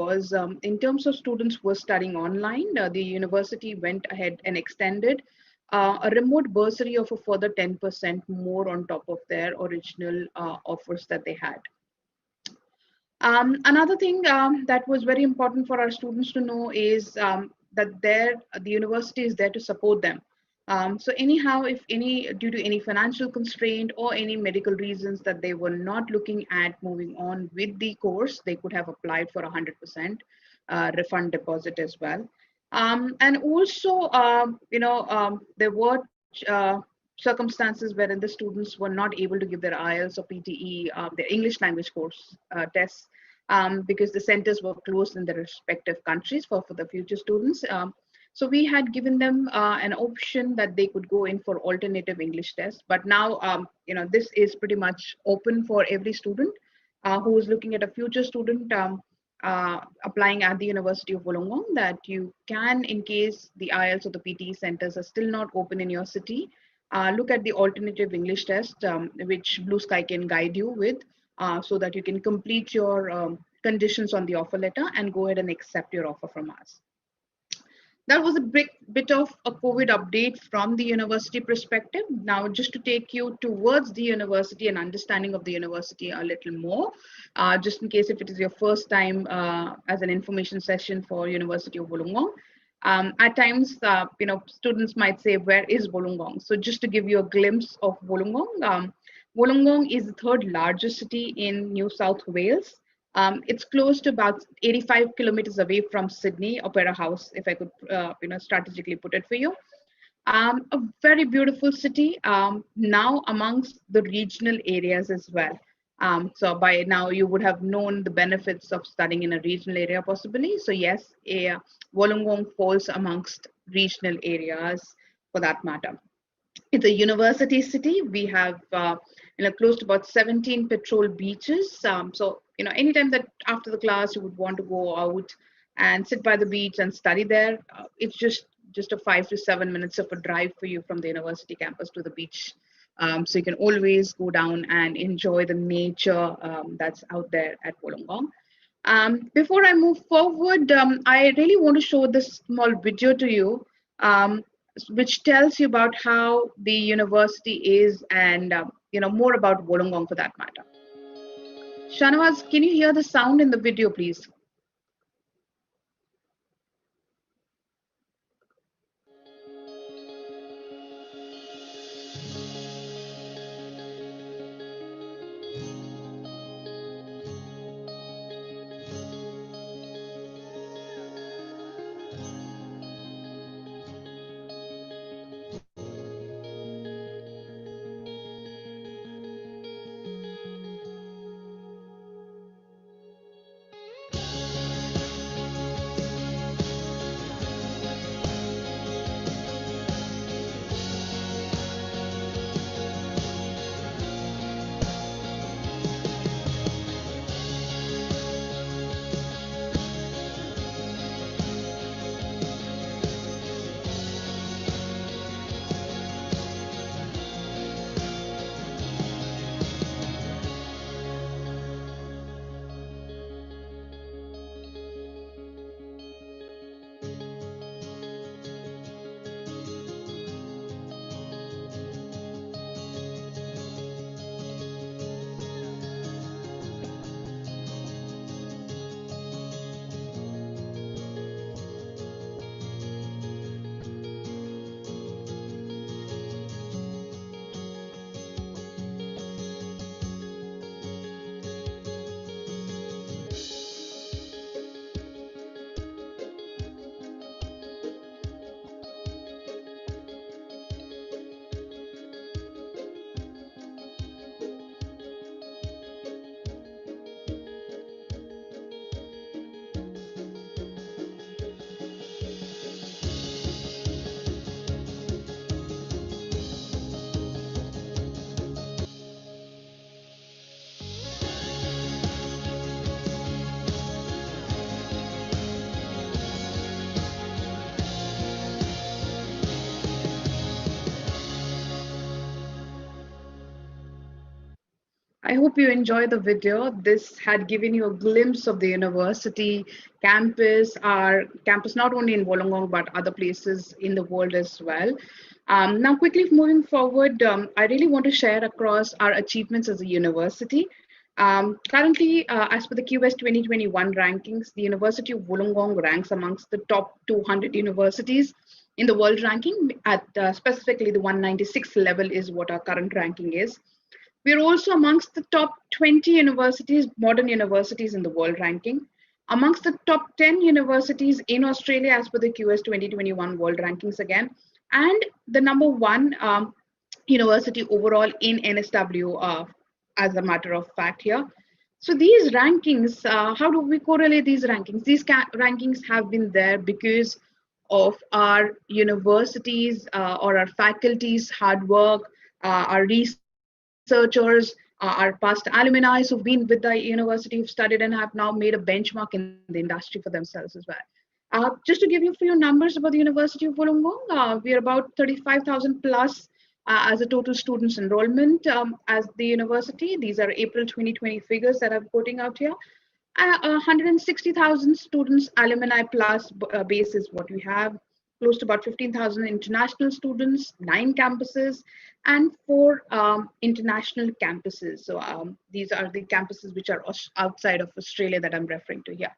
was in terms of students who were studying online, the university went ahead and extended a remote bursary of a further 10% more on top of their original offers that they had. Another thing that was very important for our students to know is that the university is there to support them. So anyhow, if any due to any financial constraint or any medical reasons that they were not looking at moving on with the course, they could have applied for 100% refund deposit as well. And also, there were circumstances wherein the students were not able to give their IELTS or PTE, their English language course tests, because the centers were closed in their respective countries for the future students. So we had given them an option that they could go in for alternative English tests. But now, this is pretty much open for every student who is looking at a future student applying at the University of Wollongong, that you can, in case the IELTS or the PTE centers are still not open in your city, look at the alternative English test, which Blue Sky can guide you with, so that you can complete your conditions on the offer letter and go ahead and accept your offer from us. That was a bit of a COVID update from the university perspective. Now, just to take you towards the university and understanding of the university a little more, just in case if it is your first time as an information session for University of Wollongong. At times, students might say, where is Wollongong? So just to give you a glimpse of Wollongong, Wollongong is the third largest city in New South Wales. It's close to about 85 kilometers away from Sydney Opera House, if I could, strategically put it for you. A very beautiful city, now amongst the regional areas as well. So by now you would have known the benefits of studying in a regional area possibly. So yes, Wollongong falls amongst regional areas for that matter. It's a university city. We have close to about 17 petrol beaches. So anytime that after the class you would want to go out and sit by the beach and study there, it's just a 5 to 7 minutes of a drive for you from the university campus to the beach. So you can always go down and enjoy the nature that's out there at Wollongong. Before I move forward, I really want to show this small video to you, which tells you about how the university is and more about Wollongong for that matter. Shanawaz, can you hear the sound in the video, please? I hope you enjoy the video. This had given you a glimpse of the university campus, our campus not only in Wollongong but other places in the world as well. Now, quickly moving forward, I really want to share across our achievements as a university. Currently, as per the QS 2021 rankings, the University of Wollongong ranks amongst the top 200 universities in the world ranking. At specifically the 196 level is what our current ranking is. We're also amongst the top 20 universities, modern universities in the world ranking, amongst the top 10 universities in Australia as per the QS 2021 world rankings again, and the number one university overall in NSW as a matter of fact here. So these rankings, how do we correlate these rankings? These rankings have been there because of our universities or our faculties' hard work, our researchers, our past alumni who've been with the university, who've studied and have now made a benchmark in the industry for themselves as well. Just to give you a few numbers about the University of Wollongong, we're about 35,000 plus as a total students enrollment as the university. These are April 2020 figures that I'm putting out here. 160,000 students, alumni plus base is what we have. Close to about 15,000 international students, 9 campuses, and 4 international campuses. So these are the campuses which are outside of Australia that I'm referring to here.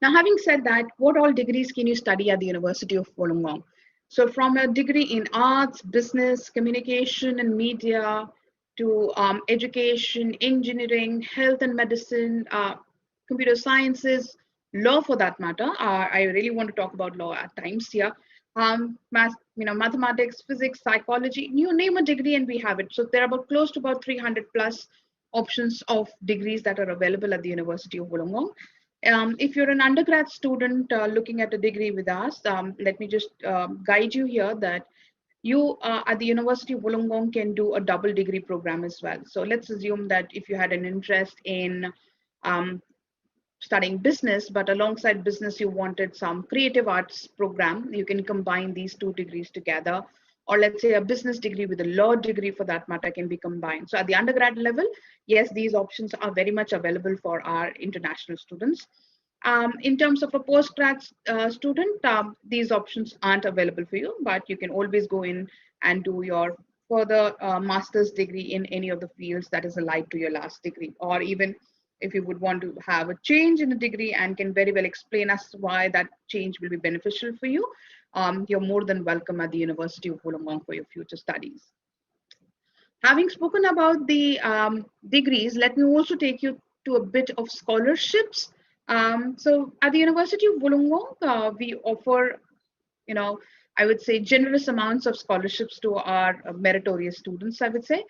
Now, having said that, what all degrees can you study at the University of Wollongong? So from a degree in arts, business, communication and media, to education, engineering, health and medicine, computer sciences, law for that matter. I really want to talk about law at times here. Mathematics, physics, psychology, you name a degree and we have it. So there are about close to about 300 plus options of degrees that are available at the University of Wollongong. If you're an undergrad student looking at a degree with us, let me just guide you here that you at the University of Wollongong can do a double degree program as well. So let's assume that if you had an interest in studying business, but alongside business you wanted some creative arts program, you can combine these 2 degrees together. Or let's say a business degree with a law degree for that matter can be combined. So at the undergrad level, yes, these options are very much available for our international students. In terms of a postgrad student, these options aren't available for you, but you can always go in and do your further master's degree in any of the fields that is allied to your last degree. Or even if you would want to have a change in the degree and can very well explain us why that change will be beneficial for you, you're more than welcome at the University of Wollongong for your future studies. Having spoken about the degrees, let me also take you to a bit of scholarships. So at the University of Wollongong, we offer, I would say generous amounts of scholarships to our meritorious students, I would say.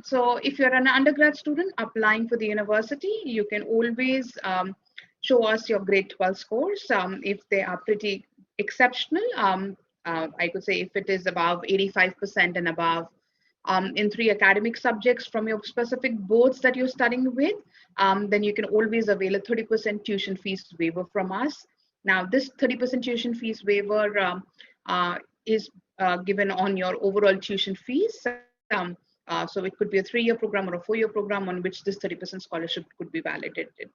So if you're an undergrad student applying for the university, you can always show us your grade 12 scores. If they are pretty exceptional, I could say if it is above 85% and above in 3 academic subjects from your specific boards that you're studying with, then you can always avail a 30% tuition fees waiver from us. Now, this 30% tuition fees waiver is given on your overall tuition fees. So it could be a 3-year program or a 4-year program on which this 30% scholarship could be validated.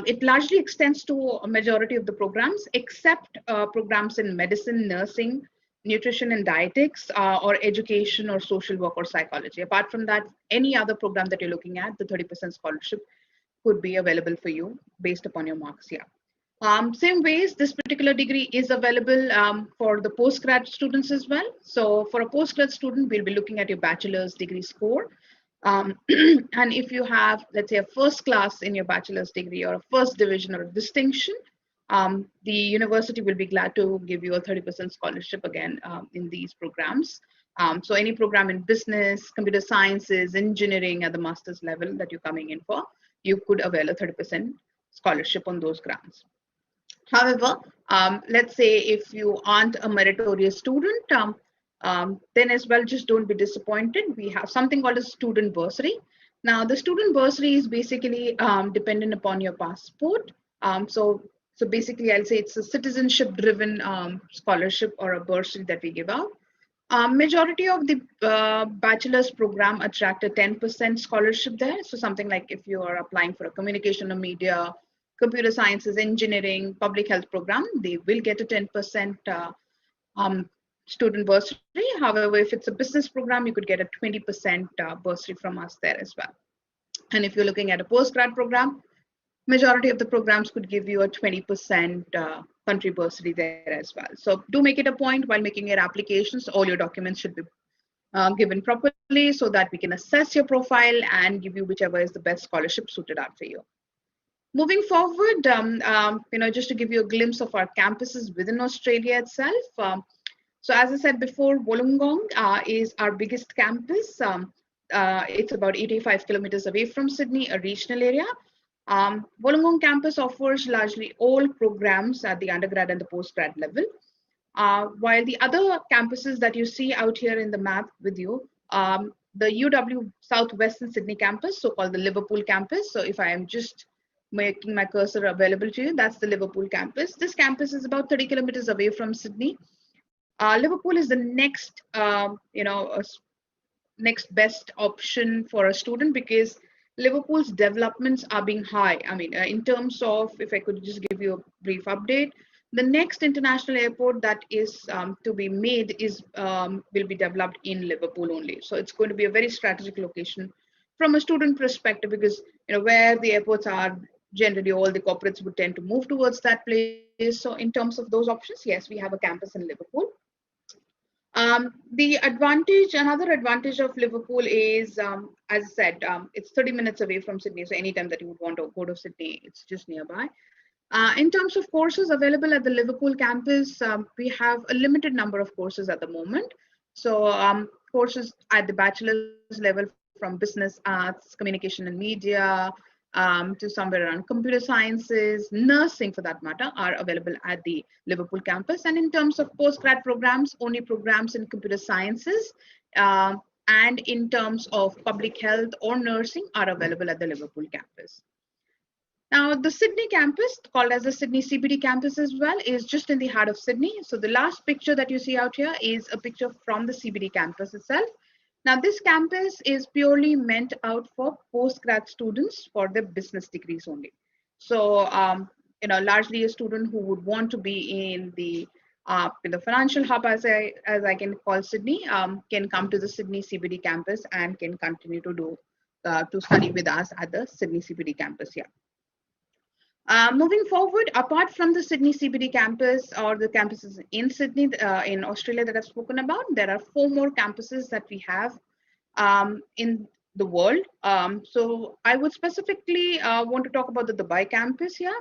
It largely extends to a majority of the programs, except programs in medicine, nursing, nutrition and dietetics, or education or social work or psychology. Apart from that, any other program that you're looking at, the 30% scholarship could be available for you based upon your marks here. Same ways, this particular degree is available for the postgrad students as well. So for a postgrad student, we'll be looking at your bachelor's degree score. And if you have, let's say, a first class in your bachelor's degree or a first division or a distinction, the university will be glad to give you a 30% scholarship again in these programs. So any program in business, computer sciences, engineering at the master's level that you're coming in for, you could avail a 30% scholarship on those grants. However, let's say if you aren't a meritorious student, then as well, just don't be disappointed. We have something called a student bursary. Now, the student bursary is basically dependent upon your passport. So basically, I'll say it's a citizenship-driven scholarship or a bursary that we give out. Majority of the bachelor's program attract a 10% scholarship there. So something like if you are applying for a communication or media, computer sciences, engineering, public health program, they will get a 10% um, student bursary. However, if it's a business program, you could get a 20% bursary from us there as well. And if you're looking at a postgrad program, majority of the programs could give you a 20% country bursary there as well. So do make it a point while making your applications, all your documents should be given properly so that we can assess your profile and give you whichever is the best scholarship suited out for you. Moving forward, just to give you a glimpse of our campuses within Australia itself. So as I said before, Wollongong is our biggest campus. It's about 85 kilometers away from Sydney, a regional area. Wollongong campus offers largely all programs at the undergrad and the postgrad level. While the other campuses that you see out here in the map with you, the UW Southwestern Sydney campus, so-called the Liverpool campus. So if I am just making my cursor available to you, that's the Liverpool campus. This campus is about 30 kilometers away from Sydney. Liverpool is the next, next best option for a student because Liverpool's developments are being high. I mean, in terms of, if I could just give you a brief update, the next international airport that is to be made is will be developed in Liverpool only. So it's going to be a very strategic location from a student perspective because where the airports are, generally all the corporates would tend to move towards that place. So in terms of those options, yes, we have a campus in Liverpool. Another advantage of Liverpool is, as I said, it's 30 minutes away from Sydney. So anytime that you would want to go to Sydney, it's just nearby. In terms of courses available at the Liverpool campus, we have a limited number of courses at the moment. So courses at the bachelor's level from business arts, communication and media, to somewhere around computer sciences, nursing for that matter, are available at the Liverpool campus. And in terms of postgrad programs, only programs in computer sciences and in terms of public health or nursing are available at the Liverpool campus. Now, the Sydney campus, called as the Sydney CBD campus as well, is just in the heart of Sydney. So the last picture that you see out here is a picture from the CBD campus itself. Now, this campus is purely meant out for postgrad students for their business degrees only. So, largely a student who would want to be in the financial hub, as I can call Sydney, can come to the Sydney CBD campus and can continue to study with us at the Sydney CBD campus here. Moving forward, apart from the Sydney CBD campus or the campuses in Sydney, in Australia that I've spoken about, there are 4 more campuses that we have in the world. So I would specifically want to talk about the Dubai campus here,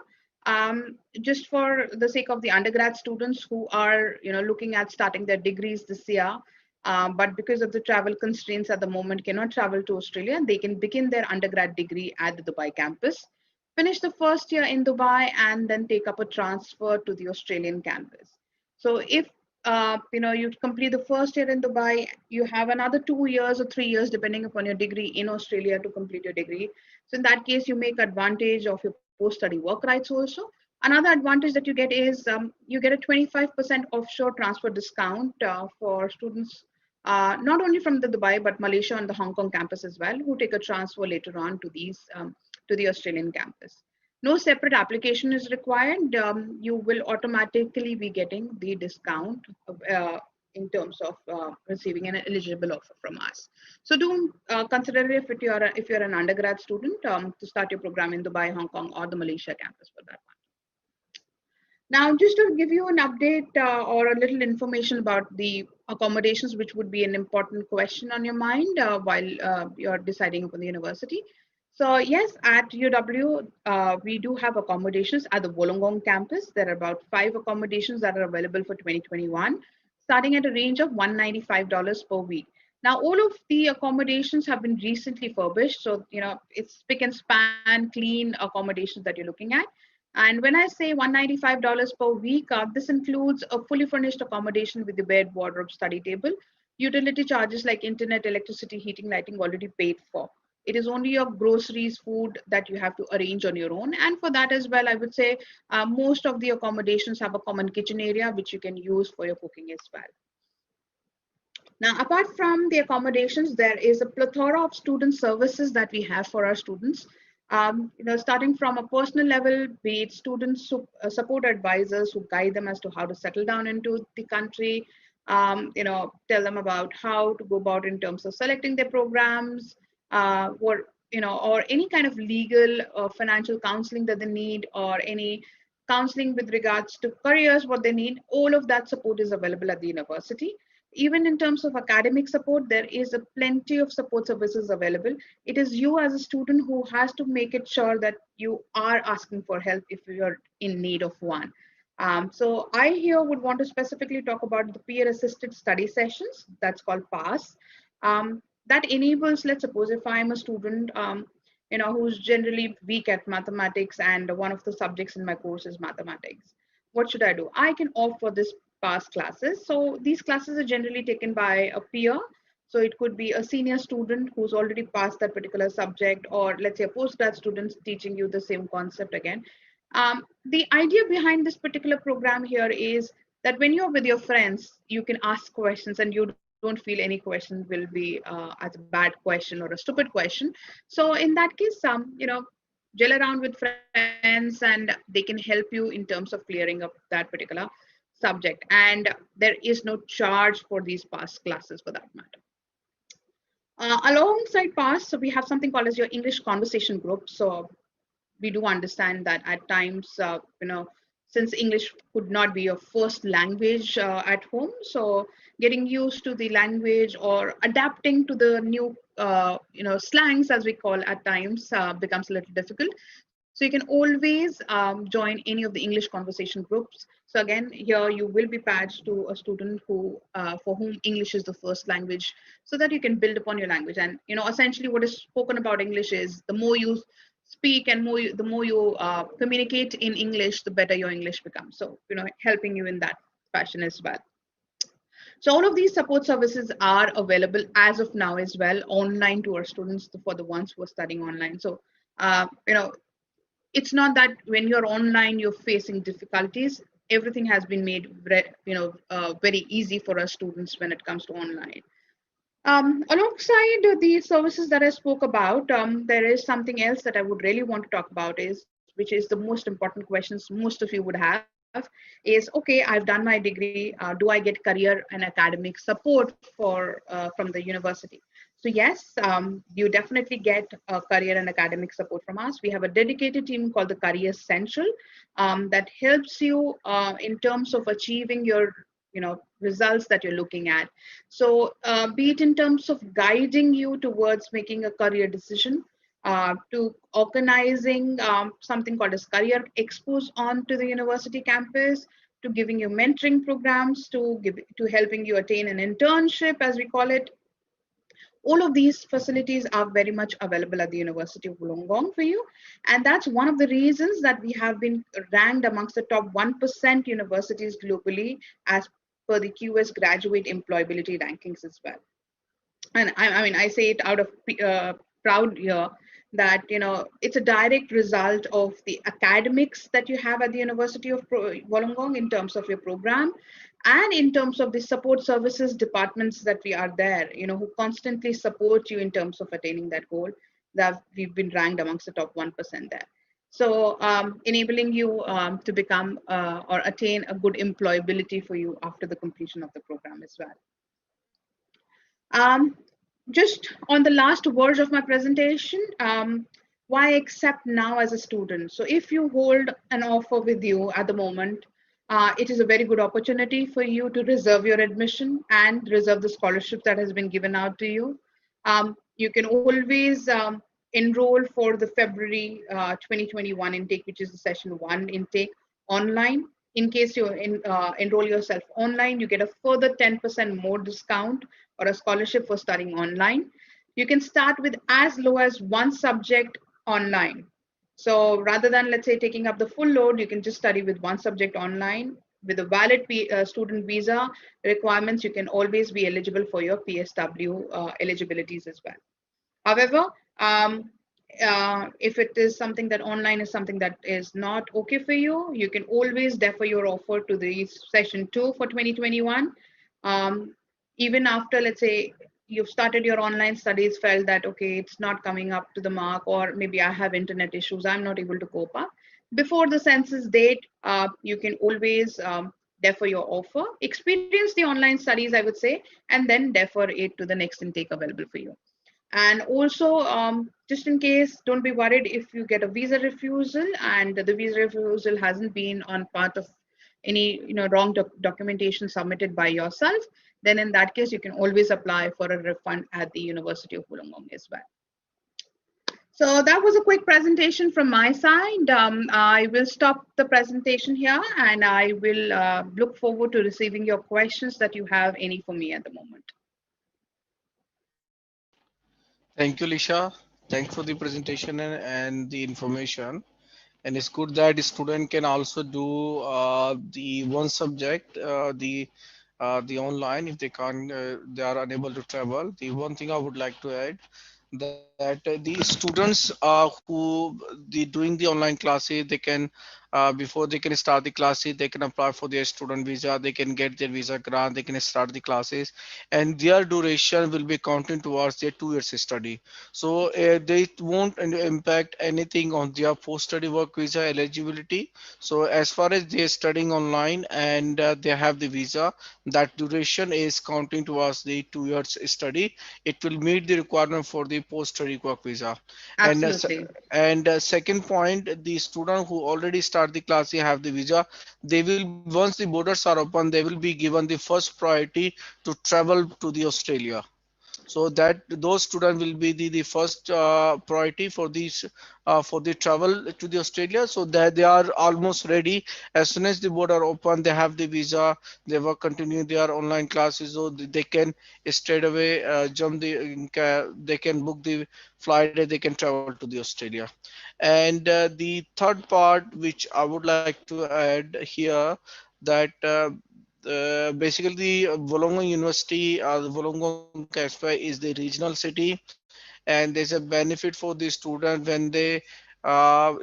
just for the sake of the undergrad students who are looking at starting their degrees this year. But because of the travel constraints at the moment cannot travel to Australia, they can begin their undergrad degree at the Dubai campus, finish the first year in Dubai, and then take up a transfer to the Australian campus. So if you complete the first year in Dubai, you have another 2 years or 3 years, depending upon your degree in Australia to complete your degree. So in that case, you make advantage of your post-study work rights also. Another advantage that you get is you get a 25% offshore transfer discount for students, not only from the Dubai, but Malaysia and the Hong Kong campus as well, who take a transfer later on to the Australian campus. No separate application is required. You will automatically be getting the discount in terms of receiving an eligible offer from us. So do consider if you're an undergrad student to start your program in Dubai, Hong Kong, or the Malaysia campus for that matter. Now, just to give you an update or a little information about the accommodations, which would be an important question on your mind while you're deciding upon the university. So yes, at UW, we do have accommodations at the Wollongong campus. There are about 5 accommodations that are available for 2021, starting at a range of $195 per week. Now, all of the accommodations have been recently furbished. So, it's spick and span, clean accommodations that you're looking at. And when I say $195 per week, this includes a fully furnished accommodation with the bed, wardrobe, study table, utility charges like internet, electricity, heating, lighting already paid for. It is only your groceries, food that you have to arrange on your own. And for that as well, I would say most of the accommodations have a common kitchen area, which you can use for your cooking as well. Now, apart from the accommodations, there is a plethora of student services that we have for our students. Starting from a personal level, be it students support advisors who guide them as to how to settle down into the country, tell them about how to go about in terms of selecting their programs, or any kind of legal or financial counseling that they need, or any counseling with regards to careers, what they need. All of that support is available at the university. Even in terms of academic support, there is a plenty of support services available. It is you as a student who has to make it sure that you are asking for help if you're in need of one. So I here would want to specifically talk about the peer assisted study sessions, that's called PASS. That enables, let's suppose if I'm a student, who's generally weak at mathematics, and one of the subjects in my course is mathematics. What should I do? I can opt for this past classes. So these classes are generally taken by a peer. So it could be a senior student who's already passed that particular subject, or let's say a postgrad student teaching you the same concept again. The idea behind this particular program here is that when you're with your friends, you can ask questions and you don't feel any question will be as a bad question or a stupid question. So in that case, gel around with friends and they can help you in terms of clearing up that particular subject. And there is no charge for these past classes for that matter. Alongside past, so we have something called as your English conversation group. So we do understand that at times, since English could not be your first language at home, so getting used to the language or adapting to the new, slangs, as we call at times, becomes a little difficult. So you can always join any of the English conversation groups. So again, here you will be patched to a student who, for whom English is the first language, so that you can build upon your language. And essentially, what is spoken about English is the more you speak and the more you communicate in English, the better your English becomes. So helping you in that fashion as well. So all of these support services are available as of now as well online to our students, for the ones who are studying online. So it's not that when you're online you're facing difficulties. Everything has been made very easy for our students when it comes to online. Alongside the services that I spoke about, there is something else that I would really want to talk about, is which is the most important questions most of you would have, is okay, I've done my degree. Do I get career and academic support from the university? So yes, you definitely get career and academic support from us. We have a dedicated team called the Career Central that helps you in terms of achieving your results that you're looking at. So be it in terms of guiding you towards making a career decision, to organizing something called as career expos onto the university campus, to giving you mentoring programs, to helping you attain an internship, as we call it. All of these facilities are very much available at the University of Wollongong for you. And that's one of the reasons that we have been ranked amongst the top 1% universities globally as per the QS graduate employability rankings as well. And I mean, I say it out of proud here, that it's a direct result of the academics that you have at the University of Wollongong in terms of your program, and in terms of the support services departments that we are there, who constantly support you in terms of attaining that goal. That we've been ranked amongst the top 1% there. So enabling you to become or attain a good employability for you after the completion of the program as well. Just on the last verge of my presentation, why accept now as a student? So if you hold an offer with you at the moment, it is a very good opportunity for you to reserve your admission and reserve the scholarship that has been given out to you. You can always enroll for the February 2021 intake, which is the session 1 intake online. In case you enroll yourself online, you get a further 10% more discount or a scholarship for studying online. You can start with as low as one subject online. So rather than, let's say, taking up the full load, you can just study with one subject online. With a valid student visa requirements, you can always be eligible for your PSW eligibilities as well. However, if it is something that online is something that is not okay for you, you can always defer your offer to the session 2 for 2021. even after, let's say, you've started your online studies, felt that okay, it's not coming up to the mark, or maybe I have internet issues, I'm not able to cope up, before the census date, you can always defer your offer, experience the online studies, I would say, and then defer it to the next intake available for you. And also, just in case, don't be worried if you get a visa refusal and the visa refusal hasn't been on part of any wrong documentation submitted by yourself. Then in that case, you can always apply for a refund at the University of Wollongong as well. So that was a quick presentation from my side. I will stop the presentation here, and I will look forward to receiving your questions that you have any for me at the moment. Thank you, Lisha. Thanks for the presentation and the information. And it's good that the student can also do the one subject, the online if they can't, they are unable to travel. The one thing I would like to add that the students who the doing the online classes, they can before they can start the classes, they can apply for their student visa, they can get their visa grant, they can start the classes, and their duration will be counting towards their 2 years study. So they won't impact anything on their post study work visa eligibility. So as far as they're studying online and they have the visa, that duration is counting towards the 2 years study. It will meet the requirement for the post study work visa. And Absolutely. second point, the student who already start the class, they have the visa, they will, once the borders are open, they will be given the first priority to travel to the Australia. So that those students will be the first priority for these for the travel to the Australia, so that they are almost ready. As soon as the border open, they have the visa, they will continue their online classes, so they can straight away jump the they can book the flight, they can travel to the Australia. And the third part which I would like to add here, that basically the Wollongong University, the Wollongong Campus is the regional city, and there's a benefit for the student when they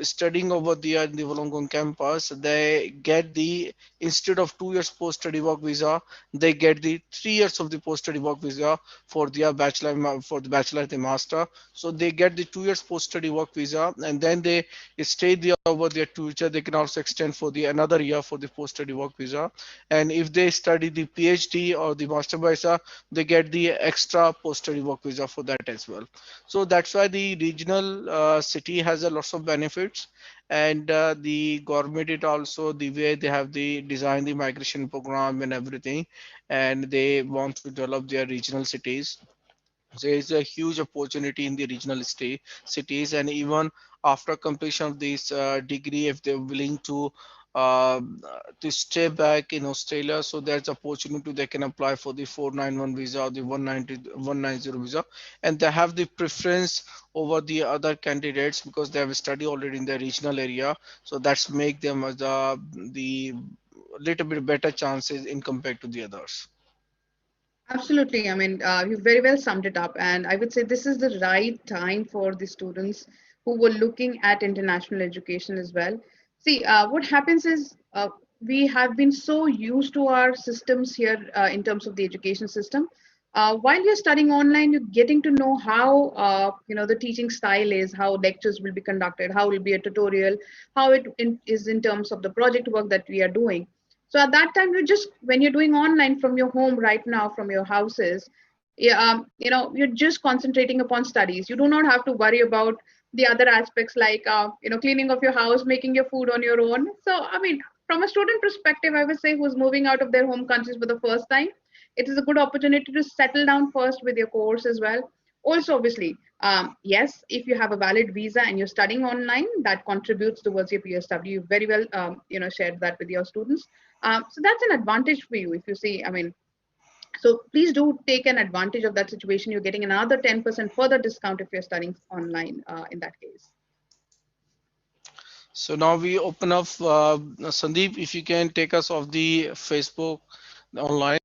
studying over there in the Wollongong campus. They get the, instead of 2 years post study work visa, they get the 3 years of the post study work visa for their bachelor, for the bachelor and the master. So they get the 2 years post study work visa, and then they stay there over their 2 years. They can also extend for the another year for the post study work visa. And if they study the PhD or the master visa, they get the extra post study work visa for that as well. So that's why the regional city has a lots of benefits. And the government, it also the way they have the design the migration program and everything, and they want to develop their regional cities. There is a huge opportunity in the regional cities, and even after completion of this degree, if they're willing uh, to stay back in Australia, so there's opportunity they can apply for the 491 visa or the 190 visa, and they have the preference over the other candidates because they have studied already in the regional area. So that's make them as the little bit better chances in compared to the others. Absolutely. I mean, you very well summed it up. And I would say this is the right time for the students who were looking at international education as well. See, what happens is we have been so used to our systems here in terms of the education system. While you're studying online, you're getting to know how the teaching style is, how lectures will be conducted, how will be a tutorial, how is in terms of the project work that we are doing. So at that time, you just, when you're doing online from your home right now, from your houses, yeah, you're just concentrating upon studies. You do not have to worry about the other aspects like cleaning of your house, making your food on your own. So I mean, from a student perspective, I would say who's moving out of their home countries for the first time, it is a good opportunity to settle down first with your course as well. Also, obviously, yes, if you have a valid visa and you're studying online, that contributes towards your PSW. You very well, shared that with your students. So that's an advantage for you if you see. I mean, so please do take an advantage of that situation. You're getting another 10% further discount if you're studying online in that case. So now we open up, Sandeep, if you can take us off the Facebook online.